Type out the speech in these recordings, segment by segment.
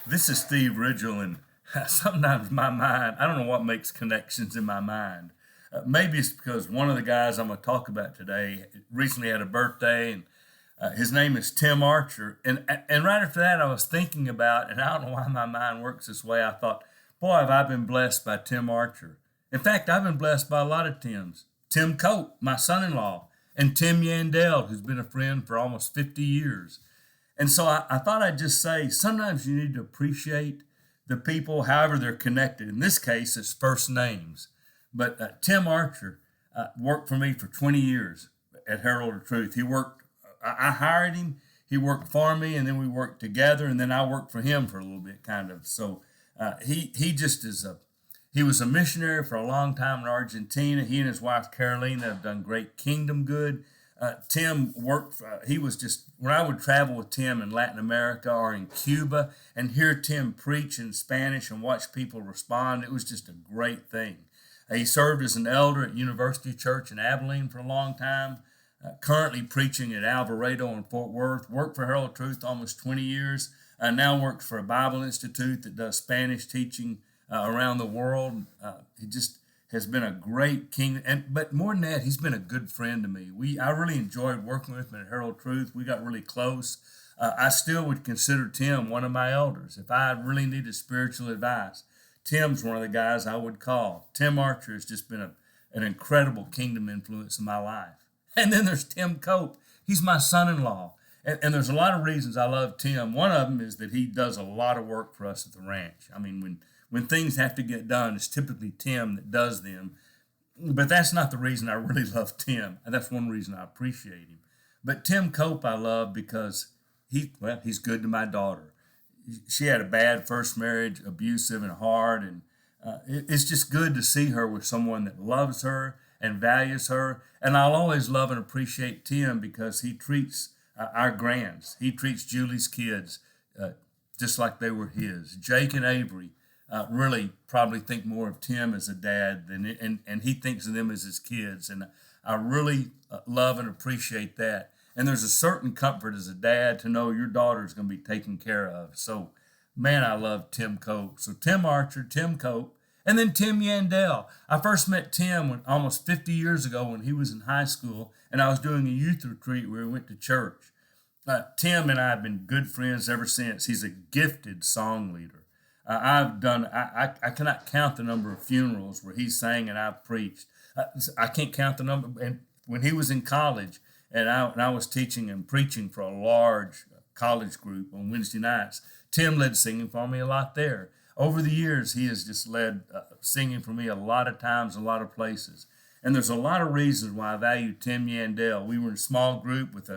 This is Steve Ridgel, and sometimes my mind, I don't know what makes connections in my mind. Maybe it's because one of the guys I'm going to talk about today recently had a birthday, and his name is Tim Archer. And right after that, I was thinking about, and I don't know why my mind works this way. I thought, boy, have I been blessed by Tim Archer. In fact, I've been blessed by a lot of Tims. Tim Cope, my son-in-law, and Tim Yandell, who's been a friend for almost 50 years. And so I thought I'd just say sometimes you need to appreciate the people, however they're connected. In this case, it's first names. But Tim Archer worked for me for 20 years at Herald of Truth. He worked, I hired him, he worked for me, and then we worked together, and then I worked for him for a little bit, kind of. So he just is he was a missionary for a long time in Argentina. He and his wife Carolina have done great kingdom good. Tim worked, he was just, when I would travel with Tim in Latin America or in Cuba and hear Tim preach in Spanish and watch people respond, it was just a great thing. He served as an elder at University Church in Abilene for a long time, currently preaching at Alvarado in Fort Worth, worked for Herald of Truth almost 20 years, now works for a Bible Institute that does Spanish teaching around the world. He just has been a great king, but more than that, he's been a good friend to me. I really enjoyed working with him at Herald Truth. We got really close. I still would consider Tim one of my elders. If I really needed spiritual advice, Tim's one of the guys I would call. Tim Archer has just been an incredible kingdom influence in my life. And then there's Tim Cope. He's my son-in-law. And there's a lot of reasons I love Tim. One of them is that he does a lot of work for us at the ranch. I mean, when things have to get done, it's typically Tim that does them. But that's not the reason I really love Tim. That's one reason I appreciate him. But Tim Cope I love because he's good to my daughter. She had a bad first marriage, abusive and hard, and it's just good to see her with someone that loves her and values her. And I'll always love and appreciate Tim because he treats our grands. He treats Julie's kids just like they were his. Jake and Avery really probably think more of Tim as a dad and he thinks of them as his kids. And I really love and appreciate that. And there's a certain comfort as a dad to know your daughter is going to be taken care of. So, man, I love Tim Cope. So Tim Archer, Tim Cope, and then Tim Yandell. I first met Tim almost 50 years ago when he was in high school, and I was doing a youth retreat where we went to church. Tim and I have been good friends ever since. He's a gifted song leader. I cannot count the number of funerals where he sang and I preached. I can't count the number. And when he was in college and I was teaching and preaching for a large college group on Wednesday nights, Tim led singing for me a lot there. Over the years, he has just led singing for me a lot of times, a lot of places. And there's a lot of reasons why I value Tim Yandell. We were in a small group with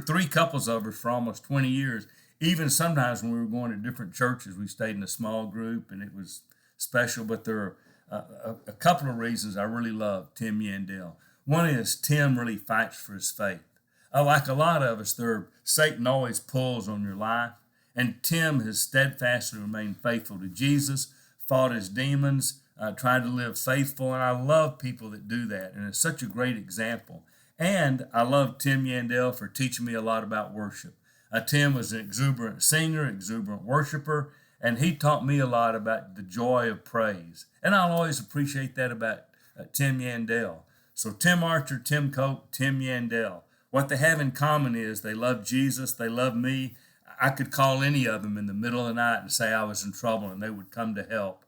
three couples of us for almost 20 years. Even sometimes when we were going to different churches, we stayed in a small group, and it was special. But there are a couple of reasons I really love Tim Yandell. One is Tim really fights for his faith. Like a lot of us, Satan always pulls on your life, and Tim has steadfastly remained faithful to Jesus, fought his demons, tried to live faithful, and I love people that do that, and it's such a great example. And I love Tim Yandell for teaching me a lot about worship. Tim was an exuberant singer, exuberant worshiper, and he taught me a lot about the joy of praise. And I'll always appreciate that about Tim Yandell. So Tim Archer, Tim Cope, Tim Yandell. What they have in common is they love Jesus, they love me. I could call any of them in the middle of the night and say I was in trouble, and they would come to help.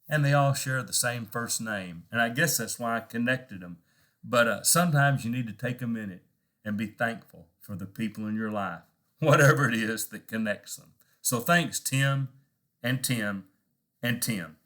And they all share the same first name. And I guess that's why I connected them. But sometimes you need to take a minute and be thankful for the people in your life, whatever it is that connects them. So thanks, Tim and Tim and Tim.